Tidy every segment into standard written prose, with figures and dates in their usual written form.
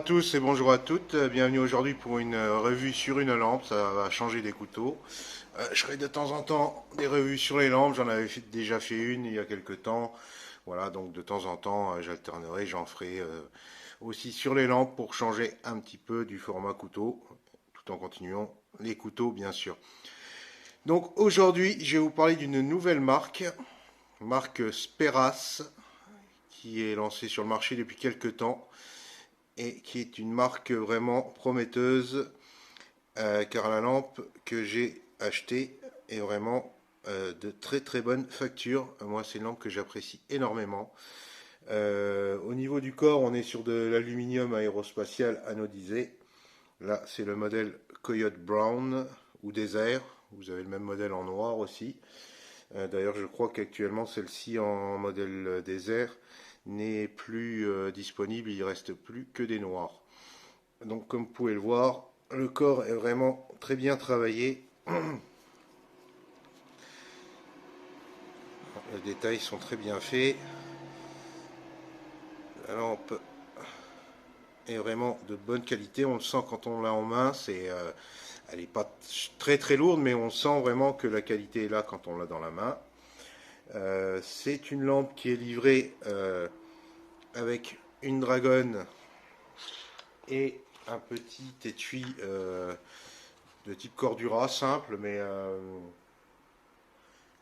à tous et bonjour à toutes. Bienvenue aujourd'hui pour une revue sur une lampe. Ça va changer des couteaux. Je ferai de temps en temps des revues sur les lampes. J'en avais déjà fait une il y a quelques temps. Voilà, donc de temps en temps, j'alternerai. J'en ferai aussi sur les lampes pour changer un petit peu du format couteau, tout en continuant les couteaux, bien sûr. Donc aujourd'hui, je vais vous parler d'une nouvelle marque Speras, qui est lancée sur le marché depuis quelques temps et qui est une marque vraiment prometteuse, car la lampe que j'ai achetée est vraiment de très très bonne facture. Moi, c'est une lampe que j'apprécie énormément. Au niveau du corps, on est sur de l'aluminium aérospatial anodisé. Là, c'est le modèle Coyote Brown ou Désert. Vous avez le même modèle en noir aussi. D'ailleurs, je crois qu'actuellement, celle-ci en modèle Désert n'est plus disponible. Il ne reste plus que des noirs. Donc, comme vous pouvez le voir, le corps est vraiment très bien travaillé. Les détails sont très bien faits. La lampe est vraiment de bonne qualité. On le sent quand on l'a en main. Elle n'est pas très très lourde, mais on sent vraiment que la qualité est là quand on l'a dans la main. C'est une lampe qui est livrée avec une dragonne et un petit étui de type Cordura simple, mais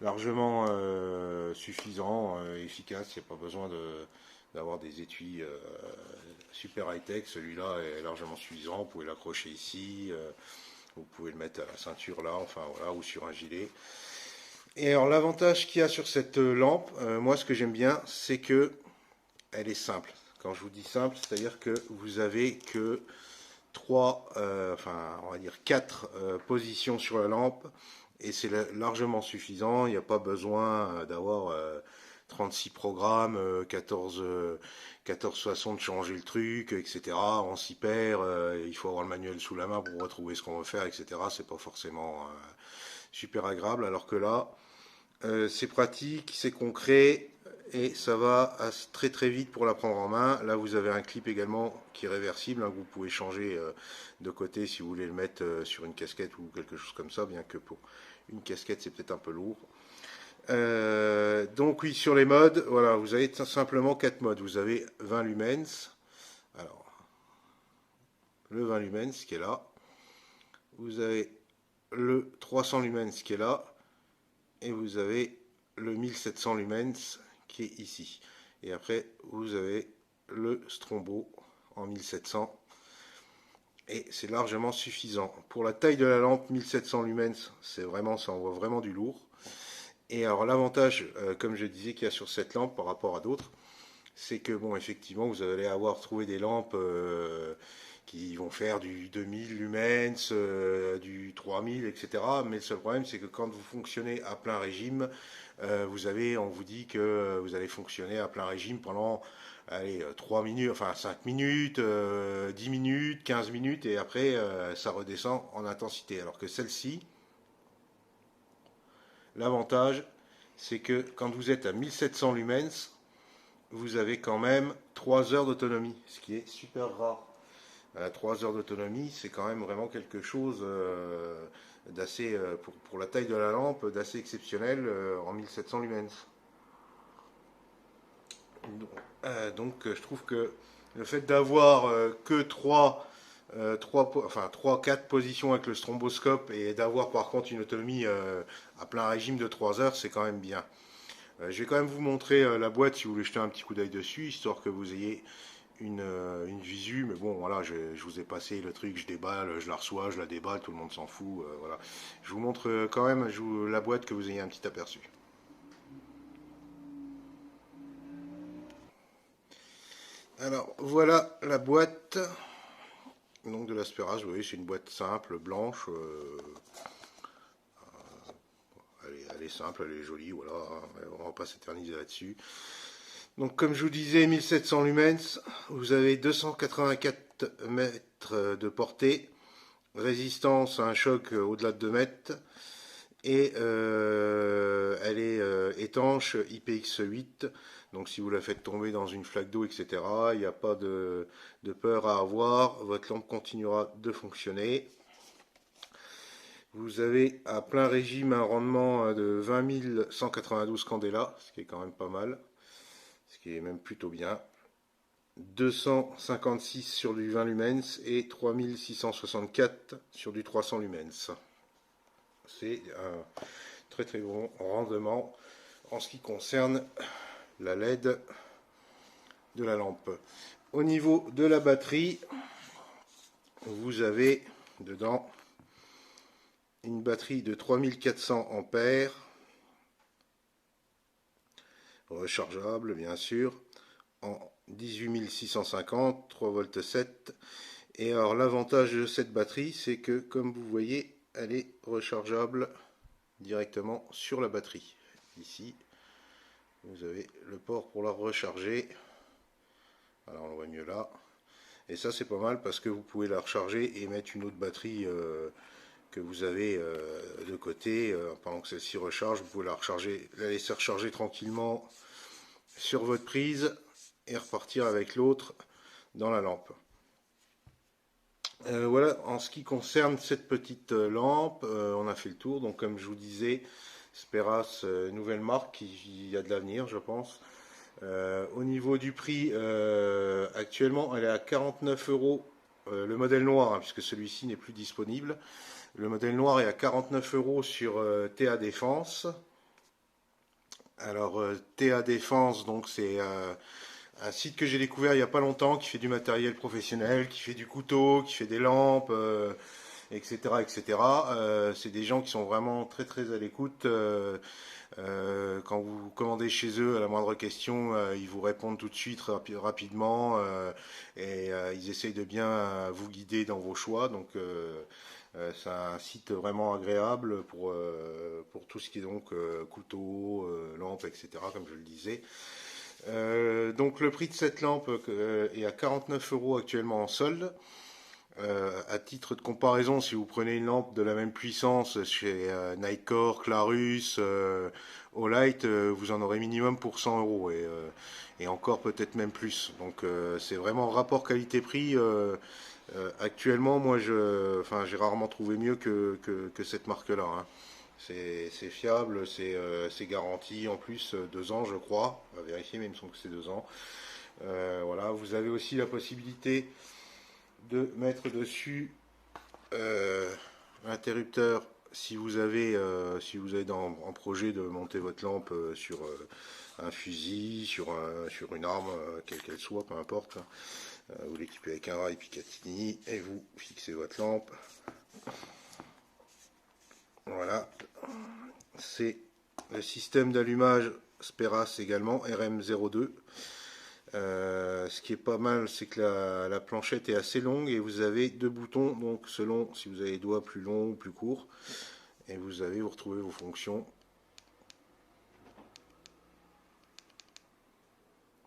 largement suffisant, efficace. Il n'y a pas besoin d'avoir des étuis super high-tech. Celui-là est largement suffisant. Vous pouvez l'accrocher ici, vous pouvez le mettre à la ceinture là, enfin voilà, ou sur un gilet. Et alors l'avantage qu'il y a sur cette lampe, moi ce que j'aime bien, c'est que elle est simple. Quand je vous dis simple, c'est-à-dire que vous avez que enfin on va dire quatre positions sur la lampe et c'est largement suffisant. Il n'y a pas besoin d'avoir 36 programmes, 14 façons de changer le truc, etc. On s'y perd, il faut avoir le manuel sous la main pour retrouver ce qu'on veut faire, etc. C'est pas forcément super agréable, alors que là, c'est pratique, c'est concret et ça va très très vite pour la prendre en main. Là, vous avez un clip également qui est réversible, hein, que vous pouvez changer de côté si vous voulez le mettre sur une casquette ou quelque chose comme ça, bien que pour une casquette, c'est peut-être un peu lourd. Donc oui, sur les modes, voilà, vous avez simplement 4 modes. Vous avez 20 lumens, alors le 20 lumens qui est là. Vous avez le 300 lumens qui est là. Et vous avez le 1700 lumens qui est ici. Et après, vous avez le strombo en 1700. Et c'est largement suffisant. Pour la taille de la lampe, 1700 lumens, c'est vraiment, ça envoie vraiment du lourd. Et alors l'avantage, comme je disais, qu'il y a sur cette lampe par rapport à d'autres, c'est que bon, effectivement, vous allez avoir trouvé des lampes qui vont faire du 2000 lumens, du 3000, etc. Mais le seul problème, c'est que quand vous fonctionnez à plein régime, on vous dit que vous allez fonctionner à plein régime pendant allez, 3 minutes, enfin 5 minutes, 10 minutes, 15 minutes, et après ça redescend en intensité. Alors que celle-ci, l'avantage, c'est que quand vous êtes à 1700 lumens, vous avez quand même 3 heures d'autonomie, ce qui est super rare. 3 heures d'autonomie, c'est quand même vraiment quelque chose d'assez, pour la taille de la lampe, d'assez exceptionnel en 1700 lumens. Donc je trouve que le fait d'avoir que 3-4 positions avec le stromboscope et d'avoir par contre une autonomie à plein régime de 3 heures, c'est quand même bien. Je vais quand même vous montrer la boîte si vous voulez jeter un petit coup d'œil dessus, histoire que vous ayez une visu, mais bon, voilà, je vous ai passé le truc, je déballe, je la reçois, je la déballe, tout le monde s'en fout, voilà. Je vous montre quand même la boîte, que vous ayez un petit aperçu. Alors, voilà la boîte, donc de l'Aspérage, vous voyez, c'est une boîte simple, blanche, elle est simple, elle est jolie, voilà, on va pas s'éterniser là-dessus. Donc comme je vous disais, 1700 lumens, vous avez 284 mètres de portée, résistance à un choc au-delà de 2 mètres, et elle est étanche IPX8. Donc si vous la faites tomber dans une flaque d'eau, etc., il n'y a pas de peur à avoir, votre lampe continuera de fonctionner. Vous avez à plein régime un rendement de 20 192 candela, ce qui est quand même pas mal, ce qui est même plutôt bien. 256 sur du 20 lumens et 3664 sur du 300 lumens. C'est un très très bon rendement en ce qui concerne la LED de la lampe. Au niveau de la batterie, vous avez dedans une batterie de 3400 ampères, rechargeable bien sûr, en 18650, 3 volts 7. Et alors l'avantage de cette batterie, c'est que comme vous voyez, elle est rechargeable directement sur la batterie. Ici, vous avez le port pour la recharger. Alors on le voit mieux là. Et ça c'est pas mal parce que vous pouvez la recharger et mettre une autre batterie que vous avez de côté pendant que celle-ci recharge. Vous pouvez la recharger, la laisser recharger tranquillement sur votre prise et repartir avec l'autre dans la lampe. Voilà, en ce qui concerne cette petite lampe, on a fait le tour. Donc comme je vous disais, Speras, nouvelle marque, il y a de l'avenir je pense. Au niveau du prix, actuellement elle est à 49 €, le modèle noir, hein, puisque celui-ci n'est plus disponible. Le modèle noir est à 49 € sur TA Défense. Alors TA Défense, donc c'est un site que j'ai découvert il n'y a pas longtemps, qui fait du matériel professionnel, qui fait du couteau, qui fait des lampes, etc. etc. C'est des gens qui sont vraiment très très à l'écoute. Quand vous commandez chez eux, à la moindre question, ils vous répondent tout de suite rapidement, et ils essayent de bien vous guider dans vos choix. Donc c'est un site vraiment agréable pour tout ce qui est donc couteau, lampe, etc. comme je le disais. Donc le prix de cette lampe est à 49 € actuellement en solde. À titre de comparaison, si vous prenez une lampe de la même puissance chez Nightcore, Clarus, Olight, vous en aurez minimum pour 100 € et encore peut-être même plus. Donc c'est vraiment rapport qualité-prix. Actuellement, moi, j'ai rarement trouvé mieux que cette marque-là, hein. C'est fiable, c'est garanti en plus 2 ans, je crois. On va vérifier, mais il me semble que c'est 2 ans. Voilà, vous avez aussi la possibilité de mettre dessus l'interrupteur si vous avez en projet de monter votre lampe sur un fusil, sur une arme, quelle qu'elle soit, peu importe. Vous l'équipez avec un rail Picatinny et vous fixez votre lampe. Voilà, c'est le système d'allumage Speras également, RM02. Ce qui est pas mal, c'est que la planchette est assez longue et vous avez 2 boutons, donc selon si vous avez les doigts plus longs ou plus courts, et vous retrouvez vos fonctions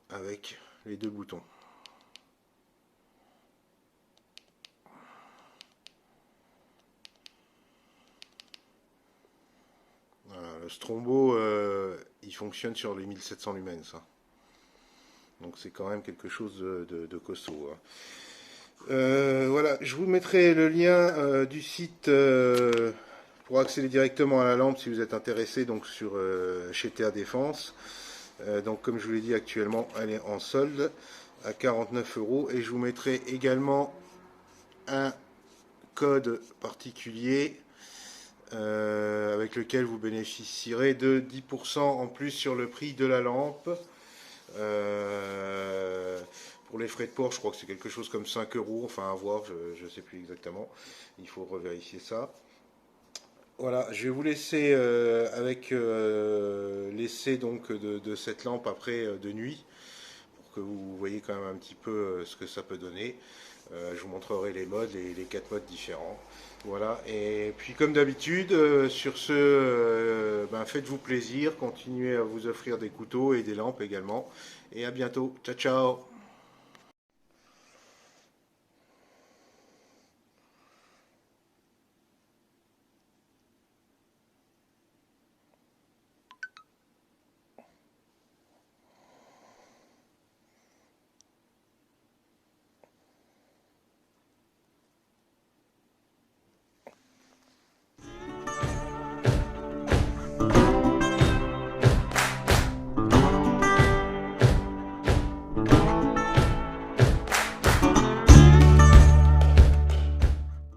avec les 2 boutons. Voilà, le Strombo, il fonctionne sur les 1700 lumens, hein. Donc c'est quand même quelque chose de costaud, hein. Voilà, je vous mettrai le lien du site pour accéder directement à la lampe si vous êtes intéressé, donc sur chez TA Défense. Donc comme je vous l'ai dit, actuellement elle est en solde à 49 € et je vous mettrai également un code particulier avec lequel vous bénéficierez de 10% en plus sur le prix de la lampe. Pour les frais de port, je crois que c'est quelque chose comme 5 €, enfin à voir, je ne sais plus exactement, il faut revérifier ça. Voilà, je vais vous laisser avec l'essai donc de cette lampe après de nuit, pour que vous voyez quand même un petit peu ce que ça peut donner. Je vous montrerai les modes, les 4 modes différents. Voilà, et puis comme d'habitude, sur ce, faites-vous plaisir, continuez à vous offrir des couteaux et des lampes également. Et à bientôt, ciao ciao!